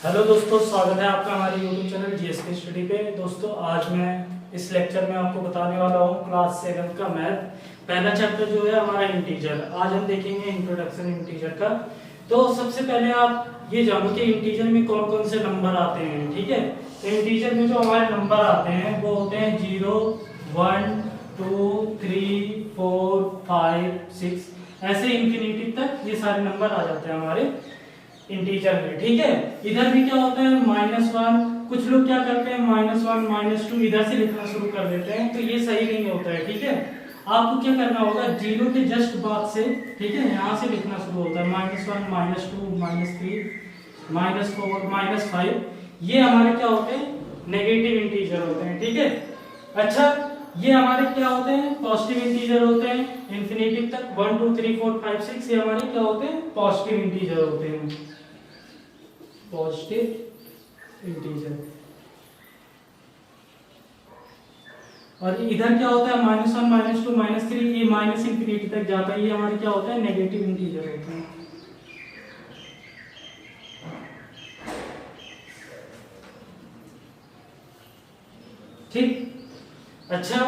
Hello दोस्तों, स्वागत है आपका हमारे YouTube चैनल जीएसके स्टडी पे। दोस्तों आज मैं इस लेक्चर में आपको बताने वाला हूँ क्लास 7 का मैथ पहला चैप्टर जो है हमारा इंटीजर। आज हम देखेंगे इंट्रोडक्शन इंटीजर का। तो सबसे पहले आप ये जानो कि इंटीजर में कौन कौन से नंबर आते हैं। ठीक है, तो इंटीजर में जो हमारे नंबर आते हैं वो होते हैं 0, 1, 2, 3, 4, 5, 6 ऐसे इंफिनिटी तक ये सारे नंबर आ जाते हैं हमारे इंटीजर में। ठीक है, इधर भी क्या होता है -1। कुछ लोग क्या करते हैं -1, -2 इधर से लिखना शुरू कर देते हैं, तो ये सही नहीं होता है। ठीक है, आपको क्या करना होगा, 0 के जस्ट बाद से, ठीक है, यहाँ से लिखना शुरू होता है -1, -2, -3, -4, -5। ये हमारे क्या होते हैं, नेगेटिव इंटीजर होते हैं। ठीक है, अच्छा ये हमारे क्या होते हैं, पॉजिटिव इंटीजर होते हैं इंफिनिटी तक। 1, 2, 3, 4, 5, 6 ये हमारे क्या होते हैं, पॉजिटिव इंटीजर होते हैं, पॉजिटिव इंटीजर। और इधर क्या होता है -1, -2, -3 ये माइनस इंफिनिटी तक जाता है, ये हमारे क्या होता है, नेगेटिव इंटीजर होते हैं। ठीक, अच्छा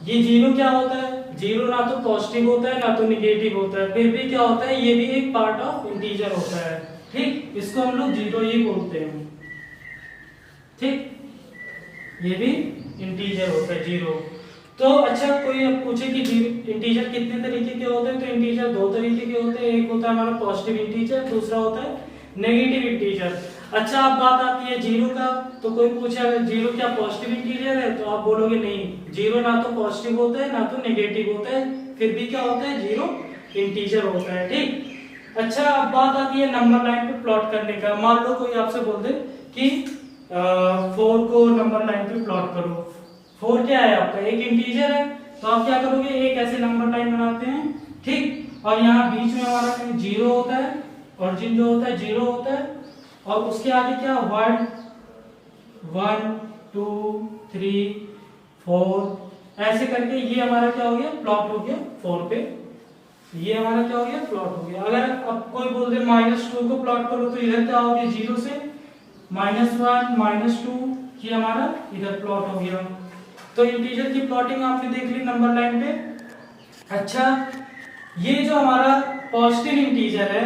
ये 0 क्या होता है, 0 ना तो पॉजिटिव होता है ना तो निगेटिव होता है, फिर भी क्या होता है, ये भी एक पार्ट ऑफ इंटीजर होता है। ठीक, इसको हम लोग 0 ही बोलते हैं। ठीक, ये भी इंटीजर होता है 0। तो अच्छा कोई अब पूछे कि इंटीजर कितने तरीके के होते हैं, तो इंटीजर दो तरीके के होते हैं। एक होता है हमारा पॉजिटिव इंटीजर, दूसरा होता है नेगेटिव इंटीजर। अच्छा अब बात आती है 0 का, तो कोई पूछे अगर 0 क्या पॉजिटिव इंटीजर है, तो आप बोलोगे नहीं, 0 ना तो पॉजिटिव होता है ना तो नेगेटिव होता है, फिर भी क्या होता है, 0 इंटीजर होता है। ठीक, अच्छा अब बात आती है नंबर लाइन पे प्लॉट करने का। मान लो कोई आपसे बोल दे कि 4 को नंबर लाइन पे प्लॉट करो। 4 क्या है आपका, एक इंटीजर है, तो आप क्या करोगे, एक ऐसे नंबर लाइन बनाते हैं। ठीक, और यहाँ बीच में हमारा 0 होता है, ओरिजिन जो होता है 0 होता है, और उसके आगे क्या 1, 2, 3, 4 ऐसे करके ये हमारा क्या हो गया, प्लॉट हो गया 4 पे। ये हमारा क्या हो गया, प्लॉट हो गया। अगर अब कोई बोल दे -2 को प्लॉट करो, तो इधर क्या हो गया, 0 से -1, -2 ये हमारा इधर प्लॉट हो गया। तो इंटीजर की प्लॉटिंग आपने देख ली नंबर लाइन पे। अच्छा ये जो हमारा पॉजिटिव इंटीजर है,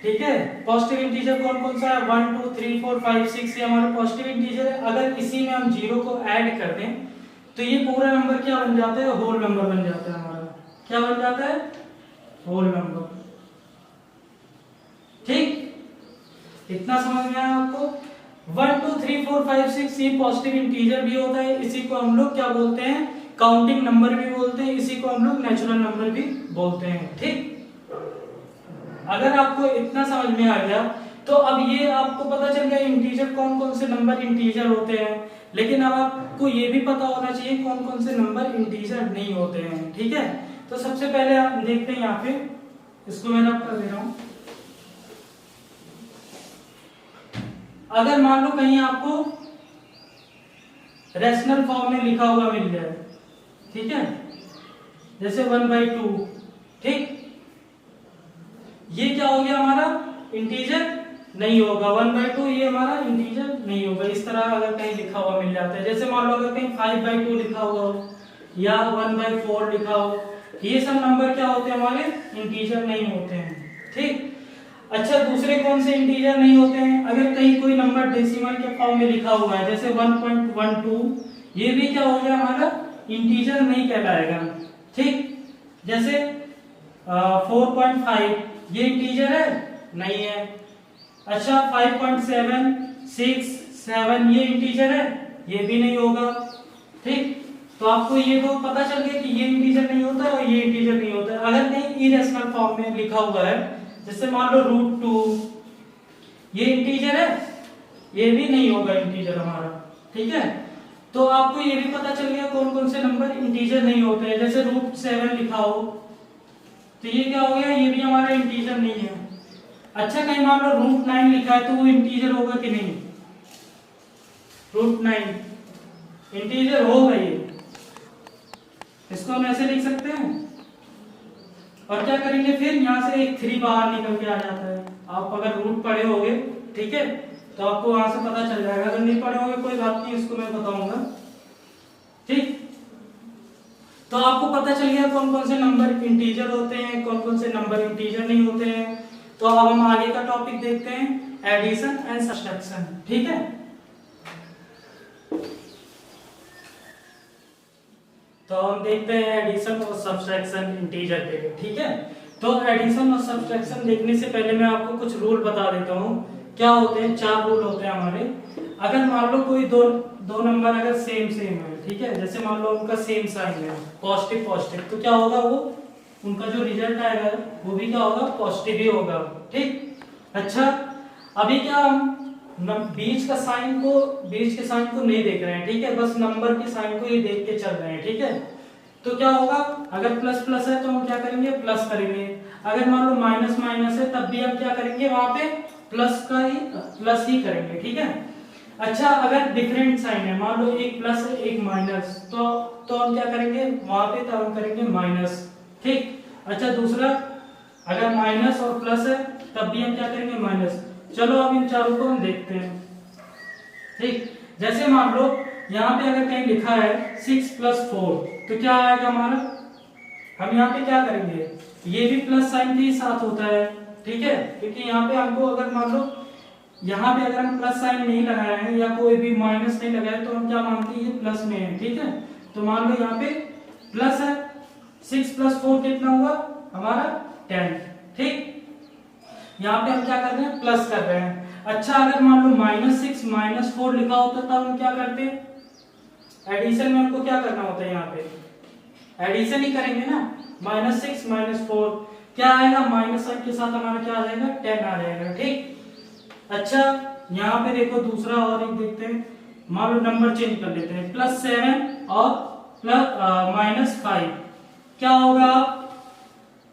ठीक है, पॉजिटिव इंटीजर कौन कौन सा है, 1, 2, 3, 4, 5, 6 ये हमारा पॉजिटिव इंटीजर है। अगर इसी में हम 0 को ऐड कर दें तो ये पूरा नंबर क्या बन जाता है, होल नंबर बन जाता है हमारा। क्या बन जाता है, होल नंबर। ठीक, इतना समझ में आया आपको। 1, 2, 3, 4, 5, 6 ये पॉजिटिव इंटीजर भी होता है, इसी को हम लोग क्या बोलते हैं, काउंटिंग नंबर भी बोलते हैं, इसी को हम लोग नेचुरल नंबर भी बोलते हैं। ठीक, अगर आपको इतना समझ में आ गया तो अब ये आपको पता चल गया इंटीजर कौन कौन से नंबर इंटीजर होते हैं। लेकिन अब आपको ये भी पता होना चाहिए कौन कौन से नंबर इंटीजर नहीं होते हैं। ठीक है, तो सबसे पहले आप देखते हैं यहाँ पे, इसको मैं रब कर दे रहा हूं। अगर मान लो कहीं आपको रेशनल फॉर्म में लिखा हुआ मिल जाए, ठीक है, जैसे 1/2, ठीक, ये क्या हो गया हमारा, इंटीजर नहीं होगा। 1/2 ये हमारा इंटीजर नहीं होगा। इस तरह अगर कहीं लिखा हुआ मिल जाता है, जैसे मान लो अगर कहीं 5/2 लिखा हुआ हो या 1/4 लिखा हो, ये सब नंबर क्या होते हैं, हमारे इंटीजर नहीं होते हैं। ठीक, अच्छा दूसरे कौन से इंटीजर नहीं होते हैं, अगर कहीं कोई नंबर डेसिमल के फॉर्म में लिखा हुआ है, जैसे 1.12 ये भी क्या हो गया, हमारा इंटीजर नहीं कहलाएगा। ठीक, जैसे 4.5 ये इंटीजर है, नहीं है। अच्छा 5.7, 6, 7 ये इंटीजर है, ये भी नहीं होगा। ठीक, तो आपको ये तो पता चल गया कि ये इंटीजर नहीं होता है और ये इंटीजर नहीं होता है। अगर कहीं इरेशनल फॉर्म में लिखा हुआ है, जैसे मान लो √2 ये इंटीजर है, ये भी नहीं होगा इंटीजर हमारा। ठीक है, तो आपको ये भी पता चल गया कौन कौन से नंबर इंटीजर नहीं होते हैं। जैसे √7 लिखा हो तो ये क्या हो गया, ये भी हमारा इंटीजर नहीं है। अच्छा कहीं मान लो √9 लिखा है, तो वो इंटीजर होगा कि नहीं, √9 इंटीजर होगा ये, इसको हम ऐसे लिख सकते हैं। और क्या करेंगे फिर, यहाँ से एक 3 बाहर निकल के आ जाता है। आप अगर रूट पढ़े होगे, ठीक है, तो आपको वहां से पता चल जाएगा। अगर नहीं पढ़े होंगे कोई बात नहीं, इसको मैं बताऊंगा। ठीक, तो आपको पता चल गया कौन कौन से नंबर इंटीजर होते हैं, कौन कौन से नंबर इंटीजर नहीं होते हैं। तो अब हम आगे का टॉपिक देखते हैं, एडिशन एंड सब्ट्रैक्शन। ठीक है, तो हम देखते हैं एडिशन और सब्ट्रैक्शन इंटीजर के लिए। ठीक है, तो एडिशन और सब्ट्रैक्शन देखने से पहले मैं आपको कुछ रूल बता देता हूँ। क्या होते हैं, 4 रूल होते हैं हमारे। अगर मान लो कोई दो नंबर अगर सेम है, ठीक है, जैसे मान लो उनका सेम साइन है, पॉजिटिव पॉजिटिव, तो क्या होगा, वो उनका जो रिजल्ट आएगा वो भी क्या होगा, पॉजिटिव ही होगा। ठीक, अच्छा, अभी क्या हम बीच के साइन को नहीं देख रहे हैं, ठीक है, बस नंबर के साइन को ही देख के चल रहे हैं। ठीक है, तो क्या होगा, अगर प्लस प्लस है तो हम क्या करेंगे, प्लस करेंगे। अगर मान लो माइनस माइनस है तब भी हम क्या करेंगे, वहां पे प्लस ही करेंगे। ठीक है, अच्छा, अगर डिफरेंट साइन है, मान लो एक प्लस है एक माइनस, तो हम क्या करेंगे वहां पे, तब हम करेंगे माइनस। ठीक, अच्छा, दूसरा, अगर माइनस और प्लस है तब भी हम क्या करेंगे, माइनस। चलो अब इन चारों को हम देखते हैं। ठीक, जैसे मान लो यहाँ पे अगर कहीं लिखा है 6 + 4, तो क्या आएगा हमारा, हम यहाँ पे क्या करेंगे, ये भी प्लस साइन के ही साथ होता है। ठीक है, क्योंकि यहाँ पे हमको अगर मान लो यहाँ पे अगर हम प्लस साइन नहीं लगाए हैं या कोई भी माइनस नहीं लगाया तो हम क्या मानते हैं, ये प्लस में है। ठीक है, तो मान लो यहाँ पे प्लस है, 6 + 4 कितना हुआ हमारा, 10। ठीक, यहाँ पे हम क्या कर रहे हैं, प्लस कर रहे हैं। अच्छा, अगर मान लो -6 - 4 लिखा होता तब हम क्या करते, एडिशन में हमको क्या करना होता है, यहाँ पे एडिशन ही करेंगे ना। -6 - 4 क्या आएगा, माइनस साइन के साथ हमारा क्या आ जाएगा, 10 आ जाएगा। ठीक, अच्छा, यहाँ पे देखो दूसरा और एक देखते हैं। मान लो नंबर चेंज कर लेते हैं, +7 और -5 क्या होगा,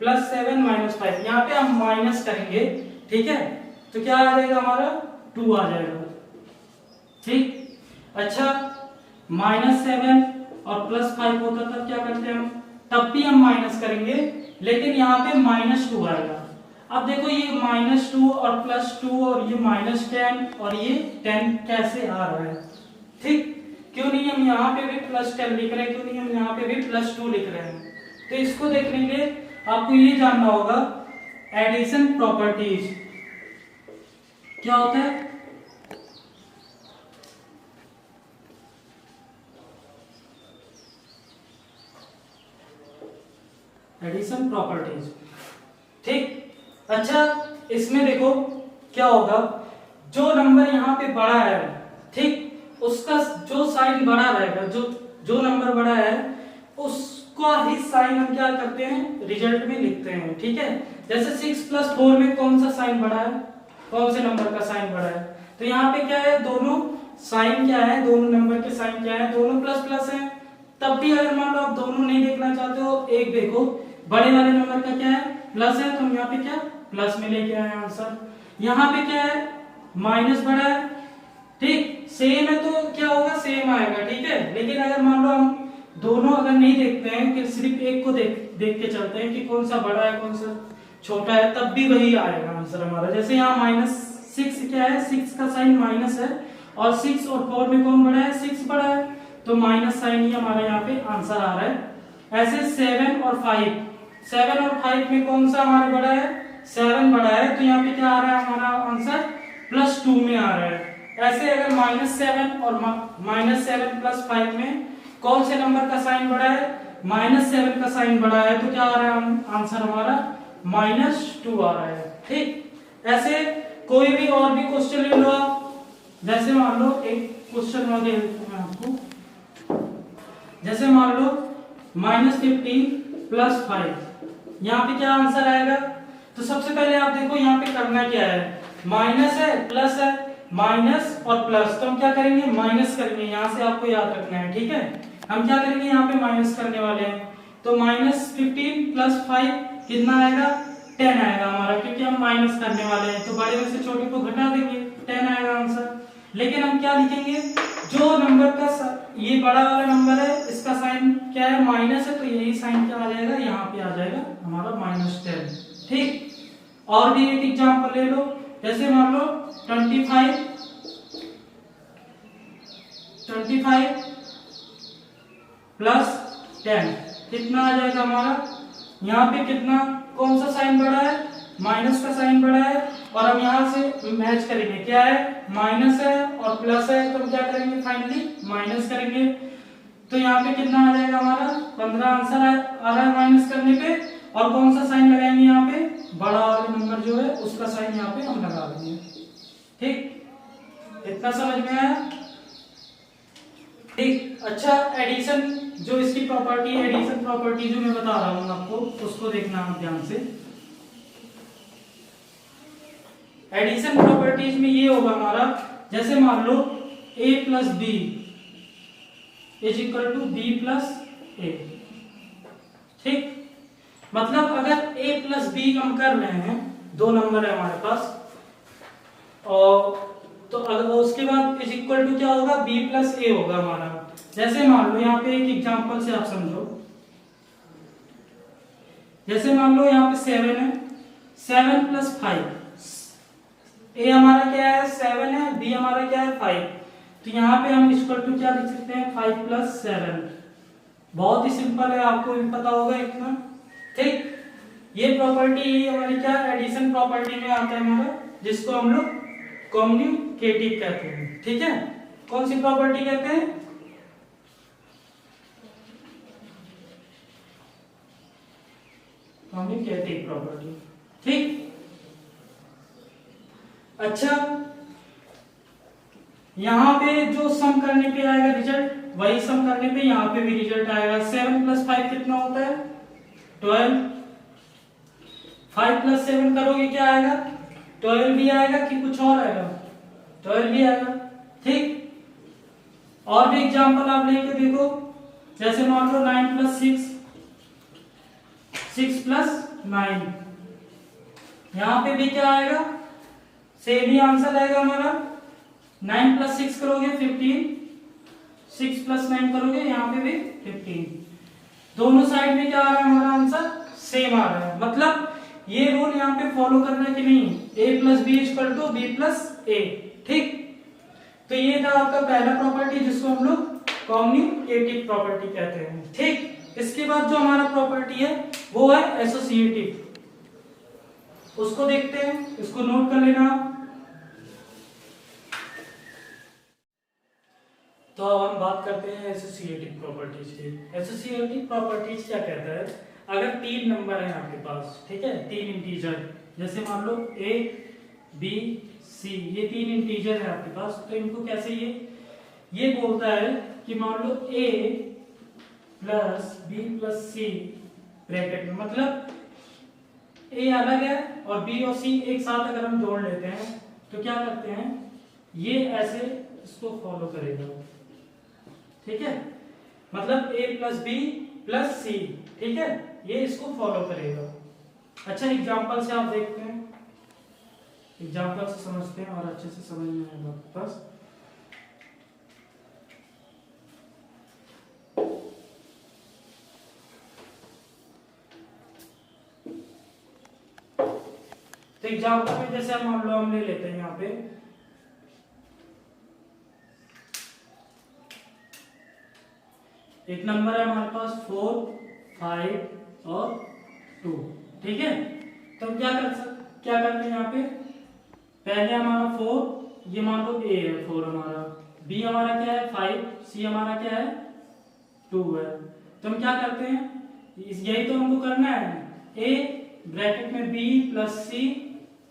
+7 - 5, यहाँ पे हम माइनस करेंगे। ठीक है, तो क्या आ जाएगा हमारा, 2 आ जाएगा। ठीक, अच्छा, -7 और +5 होता तब क्या करते हैं हम, तब भी हम माइनस करेंगे, लेकिन यहाँ पे -2 आएगा। अब देखो ये -2 और +2 और ये -10 और ये 10 कैसे आ रहा है। ठीक, क्यों नहीं हम यहाँ पे भी +10 लिख रहे हैं, क्यों नहीं हम यहाँ पे भी +2 लिख रहे हैं। तो इसको देखने के लिए आपको ये जानना होगा, एडिशन प्रॉपर्टीज क्या होता है। एडिशन प्रॉपर्टीज, ठीक, अच्छा, इसमें देखो क्या होगा, जो नंबर यहाँ पे बड़ा है, ठीक, उसका जो साइन बड़ा रहेगा, जो नंबर बड़ा है उसका ही साइन हम क्या करते हैं, रिजल्ट में लिखते हैं। ठीक है, जैसे 6 + 4 में कौन सा साइन बड़ा है, कौन से नंबर का साइन बड़ा है, तो यहाँ पे क्या है, दोनों साइन क्या है, दोनों नंबर के साइन क्या है, दोनों प्लस प्लस है। तब भी अगर मान लो आप दोनों नहीं देखना चाहते हो, एक देखो बड़े वाले नंबर का क्या है, प्लस है, तो हम यहाँ पे क्या प्लस में लेके आए आंसर। यहाँ पे क्या है, माइनस बड़ा है, ठीक, सेम है तो क्या होगा, सेम आएगा। ठीक है, लेकिन अगर मान लो हम दोनों अगर नहीं देखते हैं कि सिर्फ एक को देख के चलते हैं कि कौन सा बड़ा है कौन सा छोटा है, तब भी वही आएगा आंसर हमारा। जैसे यहाँ -6 क्या है, 6 का साइन माइनस है, और 6 और 4 में कौन बड़ा है, 6 बड़ा है, तो माइनस साइन ही हमारा यहाँ पे आंसर आ रहा है। ऐसे 7 और 5 में कौन सा हमारा बड़ा है, 7 बड़ा है, तो यहाँ पे क्या आ रहा है हमारा आंसर, +2 में आ रहा है। ऐसे अगर -7 और -7 + 5 में कौन से नंबर का साइन बड़ा है, -7 का साइन बड़ा है, तो क्या आ रहा है आंसर हमारा, -2 आ रहा है। ठीक, ऐसे कोई भी और भी क्वेश्चन ले लो आप, जैसे मान लो एक क्वेश्चन और दे देता हूं आपको, जैसे मान लो -15 + 5, यहाँ पे क्या आंसर आएगा। तो सबसे पहले आप देखो यहाँ पे करना क्या है, माइनस है प्लस है, माइनस और प्लस, तो हम क्या करेंगे, माइनस करेंगे, यहाँ से आपको याद रखना है। ठीक है, हम क्या करेंगे, यहाँ पे माइनस करने वाले हैं, तो -15 + 5 कितना आएगा, 10 आएगा हमारा, क्योंकि हम माइनस करने वाले हैं, तो बड़े में से छोटे को घटा देंगे, 10 आएगा आंसर। लेकिन हम क्या लिखेंगे, जो नंबर का ये बड़ा वाला नंबर है, इसका साइन क्या है, माइनस है, तो यही साइन क्या आ जाएगा, यहाँ पे आ जाएगा हमारा -10। ठीक, और भी एक एग्जांपल ले लो, जैसे मान लो 25 25 प्लस 10 कितना आ जाएगा हमारा, यहाँ पे कितना, कौन सा साइन बढ़ा है, माइनस का साइन बढ़ा है, और हम यहाँ से मैच करेंगे, क्या है, माइनस है और प्लस है, तो हम क्या करेंगे, फाइनली माइनस करेंगे। तो यहाँ पे कितना आ जाएगा हमारा 15 आंसर आ रहा है माइनस करने पे, और कौन सा साइन लगाएंगे यहाँ पे, बड़ा वाला नंबर जो है उसका साइन यहाँ पे हम लगा देंगे। ठीक, इतना समझ में आया। ठीक, अच्छा एडिशन जो इसकी प्रॉपर्टी, एडिशन प्रॉपर्टी जो मैं बता रहा हूँ आपको, उसको देखना आप ध्यान से। एडिशन प्रॉपर्टीज में ये होगा हमारा, जैसे मान लो a plus B is equal to B plus A. ठीक, मतलब अगर a प्लस बी हम कर रहे हैं, दो नंबर है हमारे पास, और तो अगर उसके बाद इज इक्वल टू क्या होगा, b प्लस ए होगा हमारा। जैसे मान लो यहाँ पे एक एग्जांपल से आप समझो, जैसे मान लो यहाँ पे 7 है, 7 प्लस 5, a हमारा क्या है 7 है, b हमारा क्या है 5, तो यहाँ पे हम इक्वल टू क्या लिख सकते हैं, 5 प्लस 7। बहुत ही सिंपल है, आपको भी पता होगा इतना। ठीक, ये प्रॉपर्टी हमारी क्या एडिशन प्रॉपर्टी में आता है हमारा, जिसको हम लोग कम्युनिकेटिव कहते हैं। ठीक है, कौन सी प्रॉपर्टी कहते हैं, कम्युनिकेटिव प्रॉपर्टी। ठीक, अच्छा यहाँ पे जो सम करने पे आएगा रिजल्ट, वही सम करने पे यहाँ पे भी रिजल्ट आएगा। 7 प्लस 5 कितना होता है 12, 5 प्लस 7 करोगे क्या आएगा, 12 भी आएगा कि कुछ और आएगा, 12 भी आएगा। ठीक, और भी एग्जांपल आप लेके देखो, जैसे मान लो 9 प्लस 6, 6 प्लस 9, यहाँ पे भी क्या आएगा, सेम ही आंसर आएगा हमारा। 9 प्लस 6 करोगे 15, 6 प्लस 9 करोगे यहाँ पे भी 15। दोनों साइड में क्या आ रहा है हमारा आंसर, सेम आ रहा है। मतलब ये रूल यहाँ पे फॉलो करना है कि नहीं, a plus B equal to B plus A. ठीक, तो ये था आपका पहला प्रॉपर्टी, जिसको हम लोग कम्युनिकेटिव प्रॉपर्टी कहते हैं। ठीक, इसके बाद जो हमारा प्रॉपर्टी है वो है एसोसिएटिव, उसको देखते हैं, इसको नोट कर लेना। तो अब हम बात करते हैं एसोसिएटिव प्रॉपर्टीज की। एसोसिएटिव प्रॉपर्टीज क्या कहता है, अगर 3 नंबर है आपके पास, ठीक है, 3 इंटीजर, जैसे मान लो a b c, ये 3 इंटीजर है आपके पास, तो इनको कैसे ये बोलता है कि मान लो a plus b plus c bracket में, मतलब a अलग है और b और c एक साथ अगर हम जोड़ लेते हैं तो क्या करते हैं, ये ऐसे इसको फॉलो करेगा। ठीक है, मतलब a plus B plus C, ठीक है, ये इसको फॉलो करेगा। अच्छा एग्जांपल से आप देखते हैं, एग्जांपल से समझते हैं और अच्छे से समझ में आएगा आपके पास। तो एग्जांपल में जैसे मान लो हम ले लेते हैं यहाँ पे एक नंबर है हमारे पास 4, 5 और 2। ठीक है, तो हम क्या करते हैं यहाँ पे, पहले हमारा 4, ये मान लो a है 4 हमारा, b हमारा क्या है 5, c हमारा क्या है 2 है। तो हम क्या करते हैं, यही तो हमको करना है, a ब्रैकेट में b प्लस c,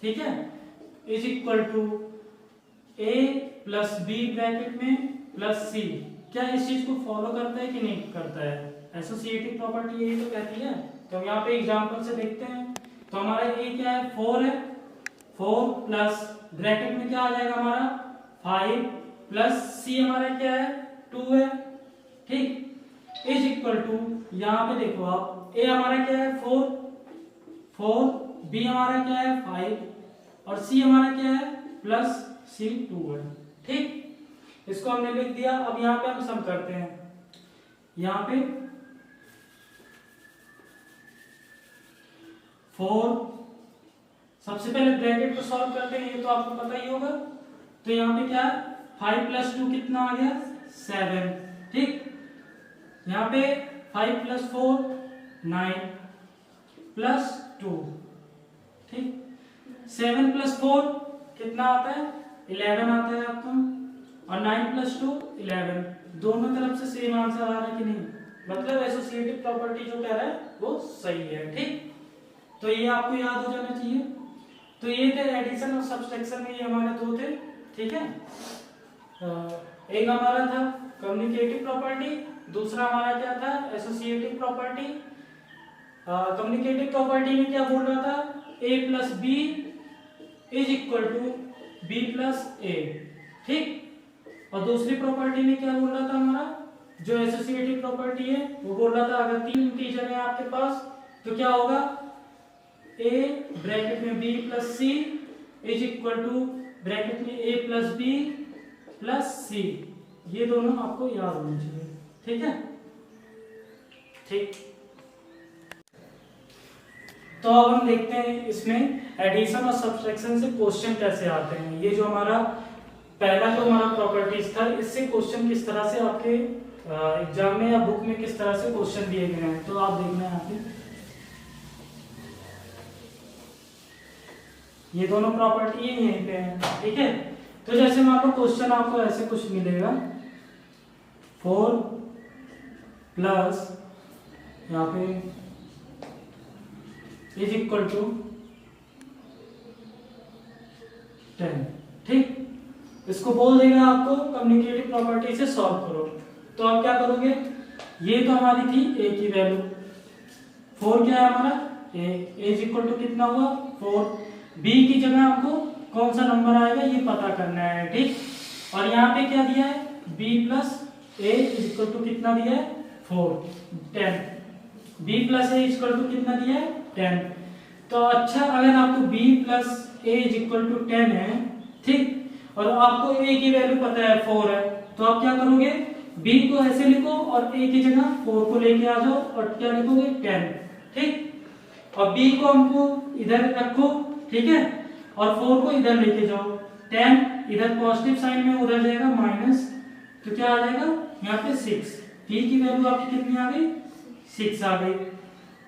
ठीक है, is equal to a plus b bracket में प्लस c। क्या इस चीज को फॉलो करता है कि नहीं करता है, एसोसिएटिव प्रॉपर्टी यही तो कहती है। तो हम यहाँ पे एग्जांपल से देखते हैं, तो हमारा a क्या है 4 है, 4 प्लस ब्रैकेट में क्या आ जाएगा हमारा 5 प्लस c हमारा क्या है 2 है। ठीक, इज इक्वल टू, यहाँ पे देखो आप, a हमारा क्या है 4, b हमारा क्या है 5 और c हमारा क्या है प्लस c 2 है। ठीक, इसको हमने लिख दिया। अब यहाँ पे हम सम करते हैं, यहाँ पे 4, सबसे पहले ब्रैकेट को सॉल्व करते हैं, ये तो आपको पता ही होगा। तो यहाँ पे क्या है 5 प्लस 2 कितना आ गया 7, ठीक। यहाँ पे 5 + 4 9 + 2, ठीक। 7 + 4 कितना आता है? 11 आता है आपका, और 9 + 2 11। दोनों तरफ से सेम आंसर आ रहा है कि नहीं? मतलब एसोसिएटिव प्रॉपर्टी जो कह रहा है वो सही है, ठीक। तो ये आपको याद हो जाना चाहिए। तो ये थे एडिशन और सब्सट्रैक्शन में, ये हमारे दो थे, ठीक है। एक हमारा था कम्युनिकेटिव प्रॉपर्टी, दूसरा हमारा क्या था? Associative property. कम्युनिकेटिव प्रॉपर्टी में क्या बोल रहा था? a + b = b + a, ठीक। और दूसरी प्रॉपर्टी में क्या बोल रहा था हमारा? जो एसोसिएटिव प्रॉपर्टी है वो बोल रहा था अगर 3 इंटीजर है आपके पास तो क्या होगा? a ब्रैकेट में b + c ब्रैकेट में a + b + c। ये दोनों आपको याद होने चाहिए, ठीक है, ठीक। तो अब हम देखते हैं इसमें एडिशन और सब्सट्रैक्शन से क्वेश्चन कैसे आते हैं। ये जो हमारा पहला जो हमारा प्रॉपर्टीज था, इससे क्वेश्चन किस तरह से आपके एग्जाम में या बुक में किस तरह से क्वेश्चन दिए गए हैं, तो आप देखना यहाँ पे ये दोनों प्रॉपर्टी यहीं पे हैं, ठीक है। तो जैसे मान लो क्वेश्चन आपको ऐसे कुछ मिलेगा, 4 प्लस यहाँ पे = 10, ठीक। इसको बोल देगा आपको कम्युनिकेटिव प्रॉपर्टी से सॉल्व करो। तो आप क्या करोगे? ये तो हमारी थी a की वैल्यू, 4 क्या है हमारा? a = कितना हुआ? 4। b की जगह हमको कौन सा नंबर आएगा ये पता करना है, ठीक। और यहाँ पे क्या दिया है? b + a = कितना दिया है? 4, 10। b + a = कितना दिया है? 10। तो अच्छा, अगर आपको b + a = 10 है, ठीक, और आपको a की वैल्यू पता है 4 है, तो आप क्या करोगे? b को ऐसे लिखो और a की जगह 4 को लेके आ जाओ और क्या लिखोगे? 10, ठीक। और b को हमको इधर रखो, ठीक है, और 4 को इधर लेके जाओ। 10 इधर पॉजिटिव साइन में, उधर जाएगा माइनस, तो क्या आ जाएगा यहाँ पे? 6। b की वैल्यू आपकी कितनी आ गई? 6 आ गई।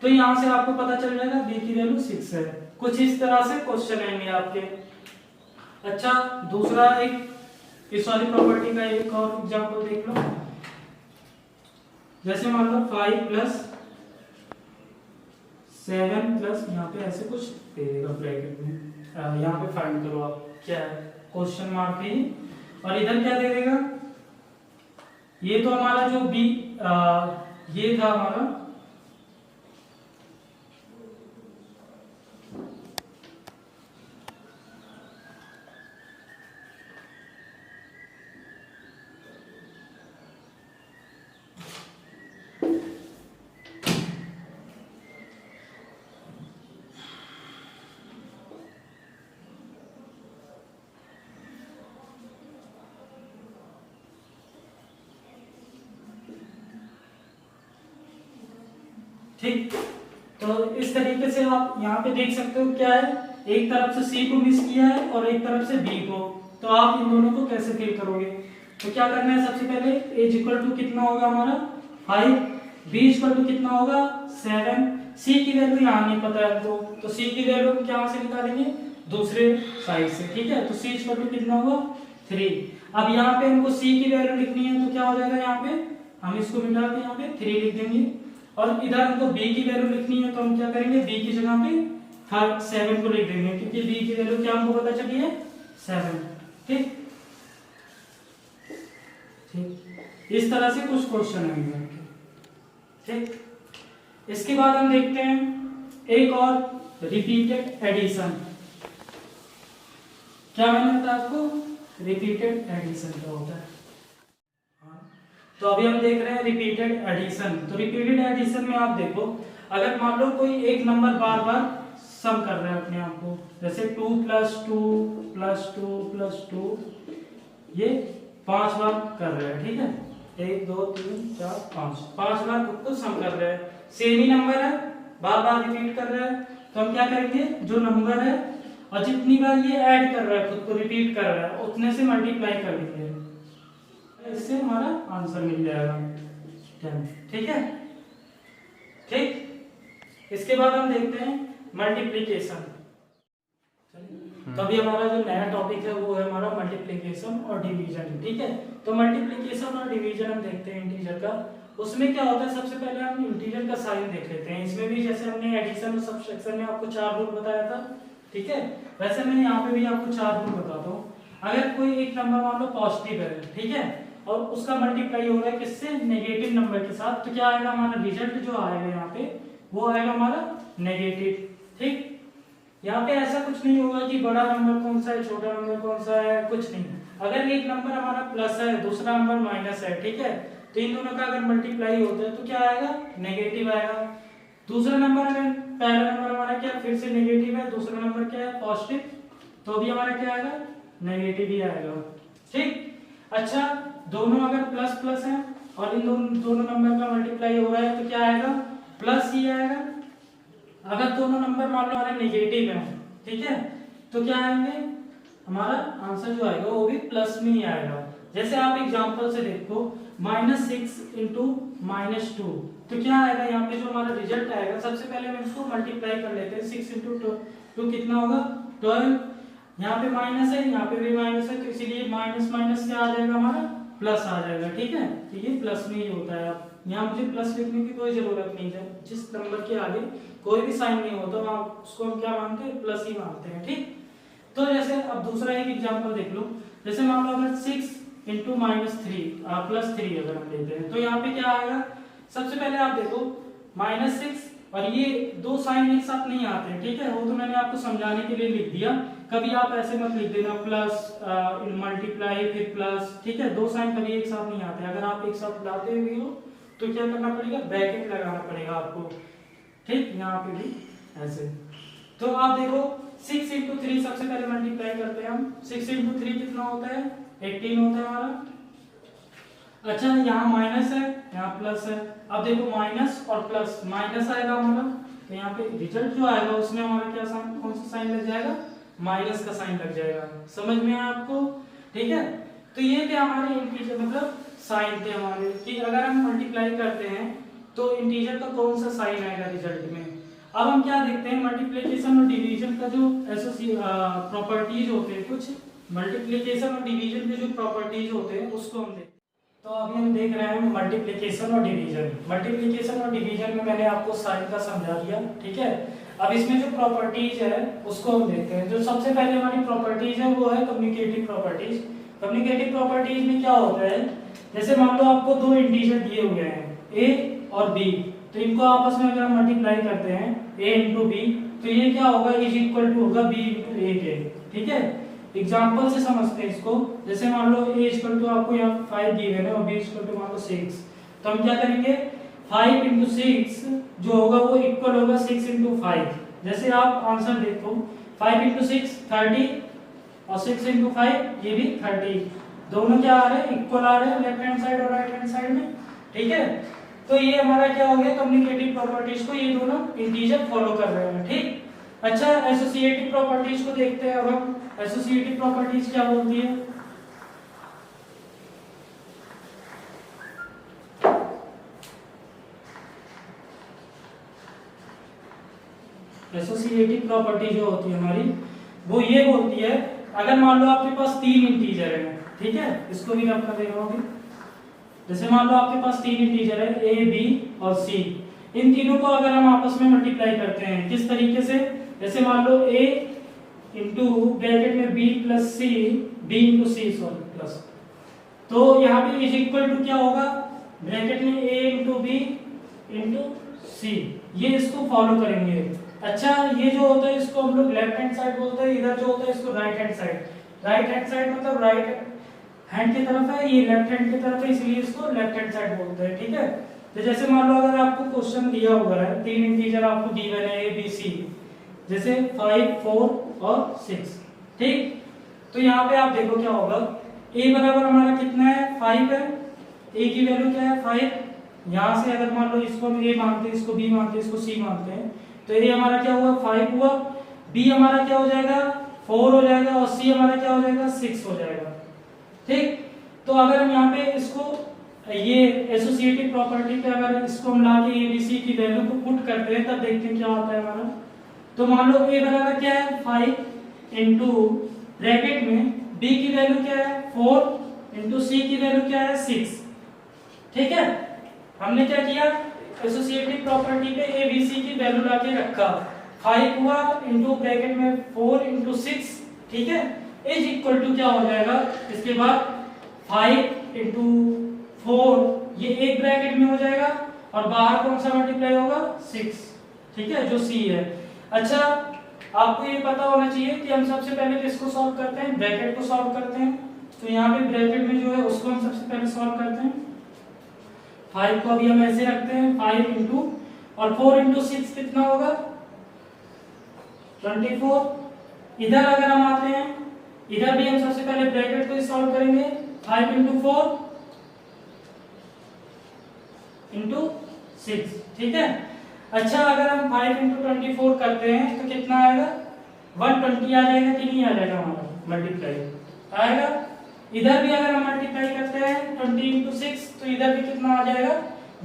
तो यहां से आपको पता चल जाएगा b की वैल्यू 6 है। कुछ इस तरह से क्वेश्चन आएंगे आपके। अच्छा, दूसरा एक इस वाली प्रॉपर्टी का एक और एग्जांपल देख लो। जैसे मान लो 5 + 7 + यहाँ पे ऐसे कुछ दे देगा ब्रैकेट में, यहाँ पे फाइंड करो आप क्या है, क्वेश्चन मार्क है, और इधर क्या दे देगा? ये तो हमारा जो b ये था हमारा, ठीक। तो इस तरीके से आप यहाँ पे देख सकते हो क्या है, एक तरफ से C को मिस किया है और एक तरफ से B को, तो आप इन दोनों को कैसे फिल करोगे? तो क्या करना है? सबसे पहले A = कितना होगा हमारा? 5, B = कितना होगा? 7, C की वैल्यू यहाँ नहीं पता है हमको, तो C की वैल्यू हम क्या से निकालेंगे? दूसरे साइड से, ठीक है। तो C = कितना होगा? 3। अब यहाँ पे हमको C की वैल्यू लिखनी है, तो क्या हो जाएगा? यहाँ पे हम इसको मिटा के यहाँ पे 3 लिख देंगे, और इधर हमको b की वैल्यू लिखनी है, तो हम क्या करेंगे? b की जगह पे 7 को लिख देंगे, क्योंकि b की वैल्यू क्या हमको पता चली है? 7, ठीक, ठीक। इस तरह से कुछ क्वेश्चन आएंगे, ठीक। इसके बाद हम देखते हैं एक और, रिपीटेड एडिशन। क्या मैंने बताया आपको? रिपीटेड एडिशन क्या होता है। तो अभी हम देख रहे हैं रिपीटेड एडिशन। तो रिपीटेड एडिशन में आप देखो, अगर मान लो कोई एक नंबर बार बार सम कर रहा है अपने आप को, जैसे 2 + 2 + 2 + 2, ये 5 बार कर रहा है, ठीक है। 1 2 3 4 5 बार खुद को सम कर रहा है, सेम ही नंबर है, बार बार रिपीट कर रहा है, तो हम क्या करेंगे? जो नंबर है और जितनी बार ये ऐड कर रहा है, खुद को रिपीट कर रहा है, उतने से मल्टीप्लाई कर देंगे। इससे हमारा आंसर मिल जाएगा 10। ठीक है, ठीक। इसके बाद हम देखते हैं मल्टीप्लिकेशन। तो अभी हमारा जो नया टॉपिक है वो है हमारा मल्टीप्लिकेशन और डिवीजन। ठीक है, तो मल्टीप्लिकेशन और डिवीजन हम देखते हैं इंटीजर का। उसमें क्या होता है, सबसे पहले हम इंटीजर का साइन देख लेते हैं। इसमें भी जैसे हमने एडिशन और सब्सट्रैक्शन में आपको 4 रूल बताया था, ठीक है, वैसे मैं यहाँ पे भी आपको 4 रूल बताता हूँ। अगर कोई एक नंबर मान लो पॉजिटिव है, ठीक है, और उसका मल्टीप्लाई हो रहा है किससे, नेगेटिव नंबर के साथ, तो क्या आएगा हमारा रिजल्ट जो आएगा यहाँ पे वो आएगा हमारा नेगेटिव। ठीक, यहाँ पे ऐसा कुछ नहीं होगा कि बड़ा नंबर कौन सा है छोटा नंबर कौन सा है, कुछ नहीं। अगर एक नंबर हमारा प्लस है दूसरा नंबर माइनस है, ठीक है, तो इन दोनों का अगर मल्टीप्लाई होता है तो क्या आएगा, नेगेटिव आएगा। दूसरा नंबर अगर पहला नंबर हमारा क्या फिर से नेगेटिव है, दूसरा नंबर क्या है पॉजिटिव, तो भी हमारा क्या आएगा, नेगेटिव ही आएगा। ठीक, अच्छा, दोनों अगर प्लस प्लस है और इन दोनों नंबर का मल्टीप्लाई हो रहा है तो क्या आएगा, प्लस ही आएगा। अगर दोनों नंबर मान लो हमारे नेगेटिव है, ठीक है, तो क्या आएंगे, हमारा आंसर जो आएगा वो भी प्लस में ही आएगा। जैसे आप एग्जांपल से देखो, -6 इंटू -2, तो क्या आएगा यहाँ पे जो हमारा रिजल्ट आएगा, सबसे पहले हम इसको मल्टीप्लाई कर लेते हैं। 6 इंटू 2 कितना होगा, 12। यहाँ पे माइनस है, यहाँ पे भी माइनस है, तो इसीलिए माइनस माइनस क्या आ जाएगा हमारा, प्लस आ जाएगा। ठीक है, तो ये प्लस में ही होता है। यहाँ मुझे प्लस लिखने की कोई जरूरत नहीं है, जिस नंबर के आगे कोई भी साइन नहीं होता वहां उसको हम क्या मानते हैं, प्लस ही मानते हैं। ठीक, तो जैसे अब दूसरा एक एग्जांपल देख लो। जैसे मान लो अगर 6 इंटू -3 प्लस 3 अगर हम लेते हैं तो यहाँ पे क्या आएगा, सबसे पहले आप देखो -6 और ये दो साइन एक साथ नहीं आते हैं। ठीक है, वो तो मैंने आपको समझाने के लिए लिख दिया, कभी आप ऐसे मत लिख देना प्लस मल्टीप्लाई फिर प्लस। ठीक है, दो साइन कभी एक साथ नहीं आते। अगर आप एक साथ लाते हुए हो तो क्या करना पड़ेगा, ब्रैकेट लगाना पड़ेगा आपको। ठीक, यहाँ पे भी ऐसे। तो आप देखो 6 इंटू 3 सबसे पहले मल्टीप्लाई करते हैं हम। 6 इंटू 3 कितना होता है, 18 होता है हमारा। अच्छा, यहाँ माइनस है यहाँ प्लस है। अब देखो माइनस और प्लस, माइनस आएगा हमारा, तो यहाँ पे रिजल्ट जो आएगा उसमें हमारा क्या साइन, कौन सा साइन लग जाएगा, माइनस का साइन लग जाएगा। समझ में आया आपको। ठीक है, तो ये थे हमारे इंटीजर मतलब साइन थे हमारे, कि अगर हम मल्टीप्लाई करते हैं तो इंटीजर का कौन सा साइन आएगा रिजल्ट में। अब हम क्या देखते हैं, मल्टीप्लिकेशन और डिवीजन का जो प्रॉपर्टीज होते हैं, कुछ मल्टीप्लिकेशन और डिवीजन के जो प्रॉपर्टीज होते हैं उसको हम देखते हैं। तो अभी हम देख रहे हैं मल्टीप्लिकेशन और डिवीजन। मल्टीप्लिकेशन और डिवीजन में मैंने आपको साइन का समझा दिया। ठीक है, अब इसमें जो प्रॉपर्टीज है उसको हम देखते हैं। जो सबसे पहले हमारी प्रॉपर्टीज है वो है कम्युनिकेटिव प्रॉपर्टीज। कम्युनिकेटिव प्रॉपर्टीज में क्या होता है, जैसे मान लो आपको दो इंटीजर दिए हुए हैं a और b, तो इनको आपस में अगर हम मल्टीप्लाई करते हैं a इंटू बी, तो ये क्या होगा, इज इक्वल टू होगा b इंटू a के। ठीक है, एग्जाम्पल से समझते हैं इसको। जैसे मान लो a इक्वल टू आपको यहाँ 5 गिवन है और b इक्वल टू मान लो 6, तो हम क्या करेंगे, 5 इंटू 6 जो होगा वो इक्वल होगा 6 इंटू 5। जैसे आप आंसर देखो, 5 इंटू 6 30 और 6 इंटू 5 ये भी 30, दोनों क्या आ रहे हैं, इक्वल आ रहे हैं लेफ्ट हैंड साइड और राइट हैंड साइड में। ठीक है, तो ये हमारा क्या हो गया, कम्युनिकेटिव प्रॉपर्टीज को ये दोनों इंटीजर फॉलो कर रहे हैं। ठीक, अच्छा, एसोसिएटिव प्रॉपर्टीज को देखते हैं। अब हम एसोसिएटिव प्रॉपर्टीज क्या बोलती है, एसोसिएटिव प्रॉपर्टी जो होती है हमारी वो ये बोलती है, अगर मान लो आपके पास 3 इंटीजर है, ठीक है, इसको भी रब कर दे रहा हूं। जैसे मान लो आपके पास 3 इंटीजर है a b और c, इन तीनों को अगर हम आपस में मल्टीप्लाई करते हैं किस तरीके से, जैसे मान लो a इंटू ब्रैकेट में b plus c, b into c sorry plus, तो यहाँ पे इज इक्वल टू क्या होगा, ब्रैकेट में a इंटू बी इंटू सी, ये इसको फॉलो करेंगे। अच्छा, ये जो होता है इसको हम लोग लेफ्ट हैंड साइड बोलते हैं, इधर जो होता है इसको right hand side. Right hand side मतलब राइट हैंड की तरफ है, ये लेफ्ट हैंड की तरफ है, इसलिए इसको लेफ्ट हैंड साइड बोलते हैं। ठीक है, तो जैसे मान लो अगर आपको क्वेश्चन दिया हुआ है, 3 इंटीजर आपको गिवन है a b c, जैसे 5 4 और 6। ठीक, तो यहाँ पे आप देखो क्या होगा, a बराबर हमारा कितना है, 5 है, a की वैल्यू क्या है 5। यहाँ से अगर मान लो इसको हम a मानते हैं, इसको b मानते हैं, इसको c मानते हैं, तो a हमारा क्या हुआ 5 हुआ, b हमारा क्या हो जाएगा 4 हो जाएगा और c हमारा क्या हो जाएगा 6 हो जाएगा। ठीक, तो अगर हम यहाँ पे इसको ये एसोसिएटिव प्रॉपर्टी पे अगर इसको हम लाके एबीसी की वैल्यू को पुट करते हैं तब देखते हैं क्या होता है हमारा। तो मान लो ए बराबर क्या है 5 इंटू ब्रैकेट में बी की वैल्यू क्या है 4 इंटू सी की वैल्यू क्या है 6। ठीक है, हमने क्या किया एसोसिएटिव प्रॉपर्टी पे ए बी सी की वैल्यू लाके रखा 5 हुआ इंटू ब्रैकेट में 4 इंटू 6। ठीक है, इज इक्वल टू क्या हो जाएगा इसके बाद 5 इंटू 4 ये एक ब्रैकेट में हो जाएगा और बाहर कौन सा मल्टीप्लाई होगा 6। ठीक है, जो सी है। अच्छा, आपको ये पता होना चाहिए कि हम सबसे पहले किसको सॉल्व करते हैं, ब्रैकेट को सॉल्व करते हैं। तो यहाँ पे ब्रैकेट में जो है उसको हम सबसे पहले सॉल्व करते हैं। 5 को अभी हम ऐसे रखते हैं 5 इंटू और 4 इंटू 6 कितना होगा 24। इधर अगर हम आते हैं इधर भी हम सबसे पहले ब्रैकेट को ही सॉल्व करेंगे 5 इंटू 4 इंटू 6। ठीक है, अच्छा अगर हम 5 इंटू 24 करते हैं तो कितना आएगा 120 आ जाएगा कि नहीं आ जाएगा हमारा मल्टीप्लाई आएगा। इधर भी अगर हम मल्टीप्लाई करते हैं 20 इंटू 6 तो इधर भी कितना आ जाएगा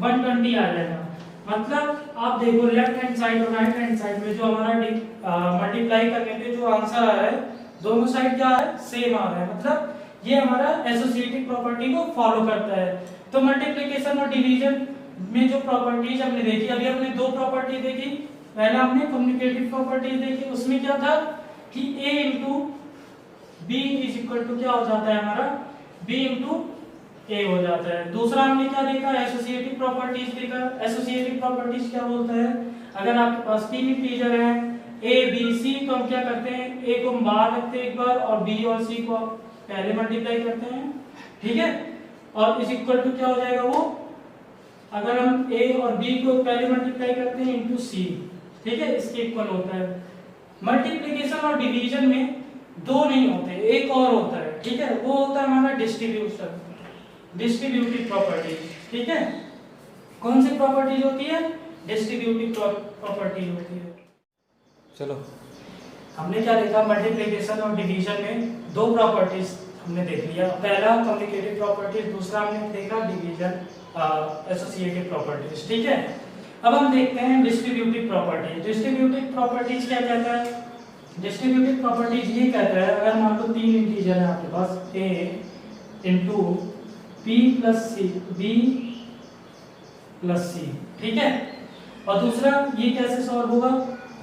120 आ जाएगा। मतलब आप देखो लेफ्ट हैंड साइड और राइट हैंड साइड में जो हमारा मल्टीप्लाई करने पे जो आंसर आ रहा है दोनों साइड क्या है सेम आ रहा है। मतलब ये हमारा एसोसिएटिव प्रॉपर्टी को फॉलो करता है। तो मल्टीप्लिकेशन और डिवीजन में जो प्रॉपर्टीज हमने देखी, अभी हमने दो प्रॉपर्टी देखी। पहला हमने कम्युनिकेटिव प्रॉपर्टीज देखी, उसमें क्या था कि a into B is equal to क्या हो जाता है हमारा b इंटू a हो जाता है। दूसरा हमने क्या देखा एसोसिएटिव प्रॉपर्टीज देखा। एसोसिएटिव प्रॉपर्टीज क्या बोलता है, अगर आपके पास तीन इंटीजर हैं a b c तो हम क्या करते हैं a को हम बाहर रखते हैं एक बार और b और c को पहले मल्टीप्लाई करते हैं। ठीक है, और इज इक्वल टू क्या हो जाएगा वो, अगर हम a और b को पहले मल्टीप्लाई करते हैं इनटू c। ठीक है, इसके इक्वल होता है। मल्टीप्लिकेशन और डिवीजन में दो नहीं होते, एक और होता है। ठीक है, वो होता है हमारा डिस्ट्रीब्यूशन, डिस्ट्रीब्यूटिव प्रॉपर्टी। ठीक है, कौन सी प्रॉपर्टीज होती है डिस्ट्रीब्यूटिव प्रॉपर्टी होती है। चलो, हमने क्या देखा मल्टीप्लिकेशन और डिवीजन में दो प्रॉपर्टीज हमने देख लिया। पहला कम्युनिकेटिव प्रॉपर्टीज, दूसरा हमने देखा डिवीजन एसोसिएटिव प्रॉपर्टीज। ठीक है, अब हम देखते हैं डिस्ट्रीब्यूटिव प्रॉपर्टीज। डिस्ट्रीब्यूटिव प्रॉपर्टीज क्या कहता है, डिस्ट्रीब्यूटिव प्रॉपर्टीज ये कहता है अगर मान लो तीन इंटीजर है आपके पास a into p plus C b plus C. ठीक है, और दूसरा ये कैसे सॉल्व होगा,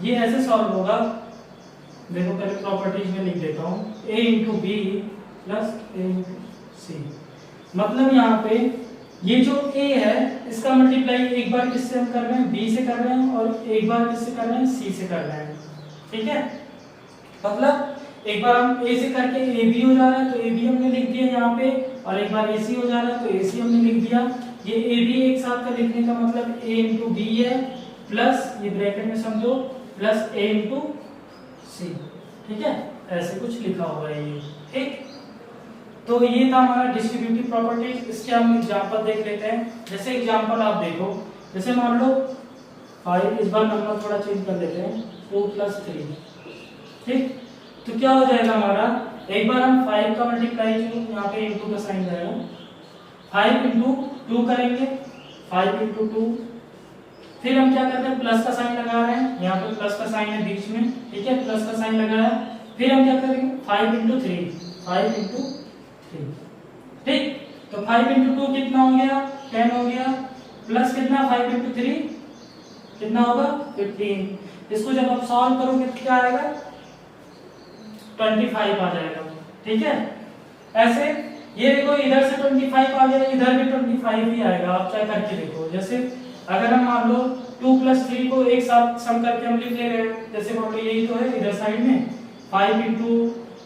ये ऐसे सॉल्व होगा, देखो पहले प्रॉपर्टीज में लिख देता हूँ a into B plus a into C. मतलब यहाँ पे ये जो a है इसका मल्टीप्लाई एक बार किससे हम कर रहे हैं b से कर रहे हैं और एक बार किससे कर रहे हैं c से कर रहे हैं। ठीक है, मतलब एक बार हम a से करके ab हो जा रहा है तो ab हमने लिख दिया यहाँ पे, और एक बार ac हो जा रहा है तो ac हमने लिख दिया। ये ab एक साथ का लिखने का मतलब a इंटू बी है प्लस ये ब्रैकेट में समझो प्लस a इंटू सी। ठीक है, ऐसे कुछ लिखा हुआ है ये। ठीक, तो ये था हमारा डिस्ट्रीब्यूटिव प्रॉपर्टीज। इसके हम एग्जांपल देख लेते हैं। जैसे एग्जांपल आप देखो, जैसे मान लो 5, इस बार नंबर थोड़ा चेंज कर लेते हैं 2 प्लस 3। ठीक, तो क्या हो जाएगा हमारा, एक बार हम 5 का मल्टीप्लाई यहाँ पे इंटू का साइन रहेगा, 5 इंटू 2 करेंगे 5 इंटू 2। फिर हम क्या करते हैं प्लस का साइन लगा रहे हैं, यहाँ पे प्लस का साइन है बीच में। ठीक है, प्लस का साइन लगाया। फिर हम क्या करेंगे 5 इंटू 3, 5 इंटू 3। ठीक, तो 5 इंटू 2 कितना हो गया 10 हो गया, प्लस कितना 5 इंटू 3 कितना होगा 15। इसको जब आप सॉल्व करोगे तो क्या आएगा 25 आ जाएगा। ठीक है, ऐसे ये देखो इधर से 25 आ गया, इधर भी 25 ही आएगा। आप चाहे करके देखो। जैसे अगर हम मान लो 2 प्लस 3 को एक साथ सम करके हम लिख ले रहे हैं, जैसे मान लो यही तो है इधर साइड में 5 इंटू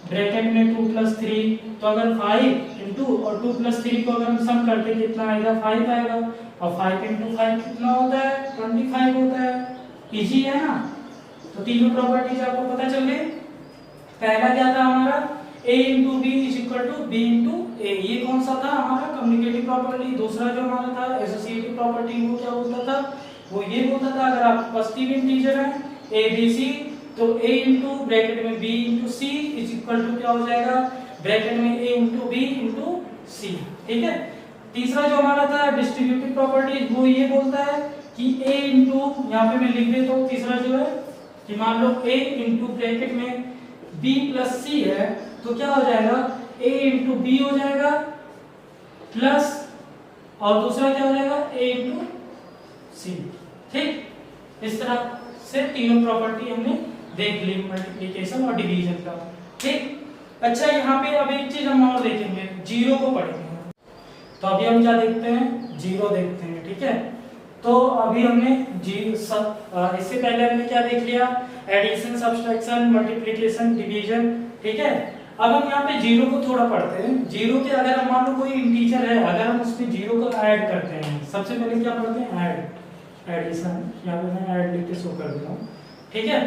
ब्रैकेट में 2 प्लस 3, तो अगर 5 इंटू और 2 प्लस 3 को अगर हम सम करते हैं कितना आएगा 5 आएगा, और 5 इंटू 5 कितना होता है 25 होता है। इजी है ना। तो तीनों प्रॉपर्टीज आपको पता चल गई। पहला क्या था हमारा a into B is equal to B into A, ये कौन सा था हमारा कम्युनिकेटिव प्रॉपर्टी। दूसरा जो हमारा था एसोसिएटिव प्रॉपर्टी, वो क्या होता था, वो ये होता था अगर आपके पास तीन इंटीजर है a b c तो a इंटू ब्रैकेट में b into c is equal to क्या हो जाएगा ब्रैकेट में a into b into c. ठीक है, तीसरा जो हमारा था डिस्ट्रीब्यूटिव प्रॉपर्टी, वो ये बोलता है कि a इंटू, यहाँ पे मैं लिख देता हूँ तीसरा जो है कि मान लो a इंटू ब्रैकेट में b प्लस सी है, तो क्या हो जाएगा a इंटू बी हो जाएगा प्लस, और दूसरा क्या हो जाएगा a इंटू सी। ठीक, इस तरह से तीनों प्रॉपर्टी हमने देख ली मल्टीप्लिकेशन और डिवीजन का। ठीक, अच्छा यहाँ पे अब एक चीज हम और देखेंगे, जीरो को पढ़ेंगे। तो अभी हम क्या देखते हैं, जीरो देखते हैं। ठीक है, तो अभी हमने इससे पहले हमने क्या देख लिया, एडिशन, सब्सट्रैक्शन, मल्टीप्लिकेशन, डिवीजन। ठीक है, अब हम यहाँ पे जीरो को थोड़ा पढ़ते हैं। जीरो के अगर हम मान लो कोई इंटीजर है, अगर हम उसमें जीरो को ऐड करते हैं, सबसे पहले क्या पढ़ते हैं, एडिशन। यहाँ पे मैं ऐड लिख के शो कर देता हूँ। ठीक है,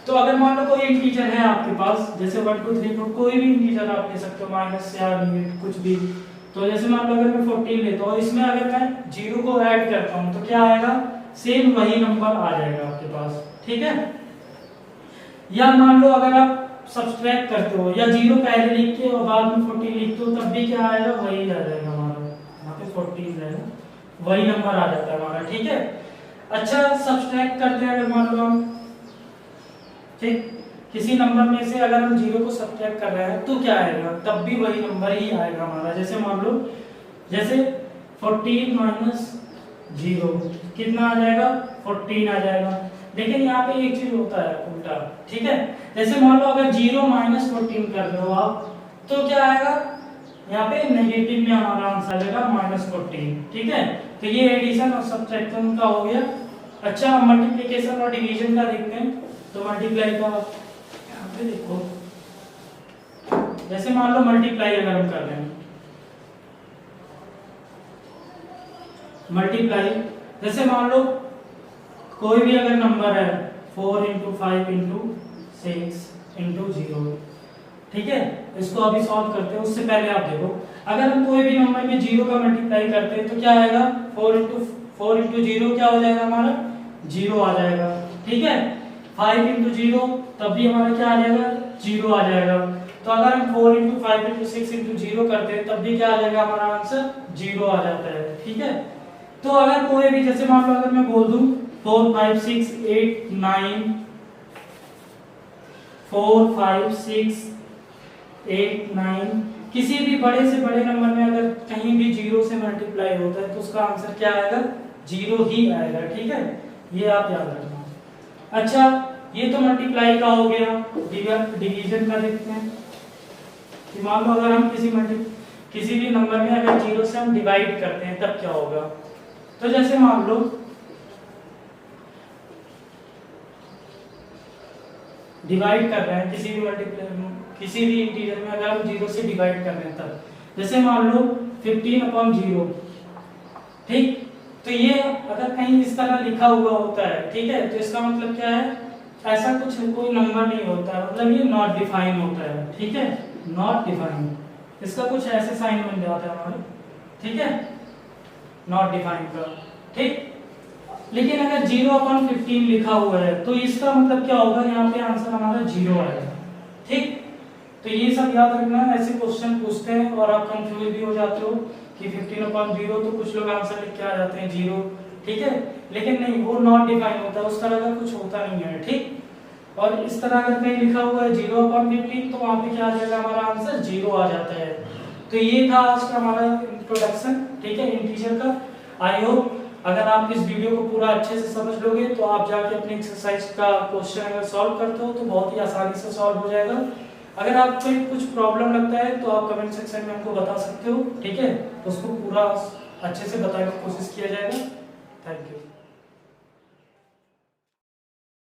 तो अगर मान लो कोई इंटीजर है आपके पास, जैसे 1 2 3 4, कोई भी इंटीजर आप ले सकते हो, माइनस या कुछ भी। तो जैसे मान लो अगर मैं 14 लेता हूँ, इसमें अगर मैं जीरो को ऐड करता हूँ तो क्या आएगा, सेम वही नंबर आ जाएगा आपके पास। ठीक है, या मान लो अगर आप सब्सट्रैक्ट करते हो या जीरो पहले लिख के और बाद में 14 लिखते हो, तब भी क्या आएगा, वही आ जाएगा हमारा, यहाँ पे 14 है, वही नंबर आ जाता है हमारा। ठीक है, अच्छा सब्सट्रैक्ट करते हैं अगर मान लो हम, ठीक, किसी नंबर में से अगर हम जीरो को सब्ट्रैक्ट कर रहे हैं तो क्या आएगा, तब भी वही नंबर ही आएगा हमारा। जैसे मान लो, जैसे 14 माइनस 0 कितना आ जाएगा, 14 आ जाएगा। लेकिन यहाँ पे एक चीज होता है उल्टा। ठीक है, जैसे मान लो अगर 0 माइनस 14 कर रहे हो आप, तो क्या आएगा, यहाँ पे नेगेटिव में हमारा आंसर आ जाएगा -14। ठीक है, तो ये एडिशन और सब्ट्रैक्शन का हो गया। अच्छा, मल्टीप्लिकेशन और डिवीजन का देखते हैं। तो मल्टीप्लाई का यहाँ पे देखो, जैसे मान लो मल्टीप्लाई अगर हम कर रहे हैं, मल्टीप्लाई, जैसे मान लो कोई भी अगर नंबर है 4 × 5 × 6 × 0। ठीक है, इसको अभी सॉल्व करते हैं। उससे पहले आप देखो, अगर हम कोई भी नंबर में 0 का मल्टीप्लाई करते हैं तो क्या आएगा, 4 × 0 क्या हो जाएगा हमारा, 0 आ जाएगा। ठीक है, 5 × 0 तब भी हमारा क्या आ जाएगा, 0 आ जाएगा। तो अगर हम 4 × 5 × 6 × 0 करते हैं तब भी क्या आ जाएगा, हमारा आंसर 0 आ जाता है। ठीक है, तो अगर कोई भी, जैसे मान लो अगर मैं बोल दूं 4 5 6 8 9, 4 5 6 8 9, किसी भी बड़े से बड़े नंबर में अगर कहीं भी 0 से मल्टीप्लाई होता है तो उसका आंसर क्या आएगा, 0 ही आएगा। ठीक है, ये आप याद रखना। अच्छा, ये तो मल्टीप्लाई का हो गया। डिवीजन का देखते हैं कि मान लो अगर हम किसी भी नंबर में अगर 0 से हम डिवाइड करते हैं तब क्या होगा। तो जैसे मान लो डिवाइड कर रहे हैं किसी भी इंटीजर में अगर हम 0 से डिवाइड कर रहे हैं तब, जैसे मान लो 15/0। ठीक, तो ये अगर कहीं इस तरह लिखा हुआ होता है, ठीक है, तो इसका मतलब क्या है, ऐसा कुछ कोई नंबर नहीं होता, मतलब ये नॉट डिफाइन होता है। ठीक है, नॉट डिफाइन, इसका कुछ ऐसे साइन बन जाता है हमारे। ठीक है, नॉट डिफाइन का। ठीक, लेकिन अगर 0/15 लिखा हुआ है तो इसका मतलब क्या होगा, यहाँ पे आंसर हमारा 0 आएगा। ठीक, तो ये सब याद रखना। ऐसे क्वेश्चन पूछते हैं और आप कंफ्यूज भी हो जाते हो कि 15/0, तो कुछ लोग आंसर लिख के आ जाते हैं 0। ठीक है, लेकिन नहीं, वो नॉट डिफाइन होता है, उस तरह का कुछ होता नहीं है। ठीक, और इस तरह अगर कहीं लिखा हुआ है 0/15 तो वहां पे क्या आ जाएगा, हमारा आंसर 0 आ जाता है। तो ये था आज का हमारा इंट्रोडक्शन, ठीक है, इंटीजर का। आई होप अगर आप इस वीडियो को पूरा अच्छे से समझ लोगे तो आप जाके अपनी एक्सरसाइज का क्वेश्चन अगर सॉल्व करते हो तो बहुत ही आसानी से सॉल्व हो जाएगा। अगर आपको कुछ प्रॉब्लम लगता है तो आप कमेंट सेक्शन में हमको बता सकते हो। ठीक है, तो उसको पूरा अच्छे से बताने की कोशिश किया जाएगा। Thank you.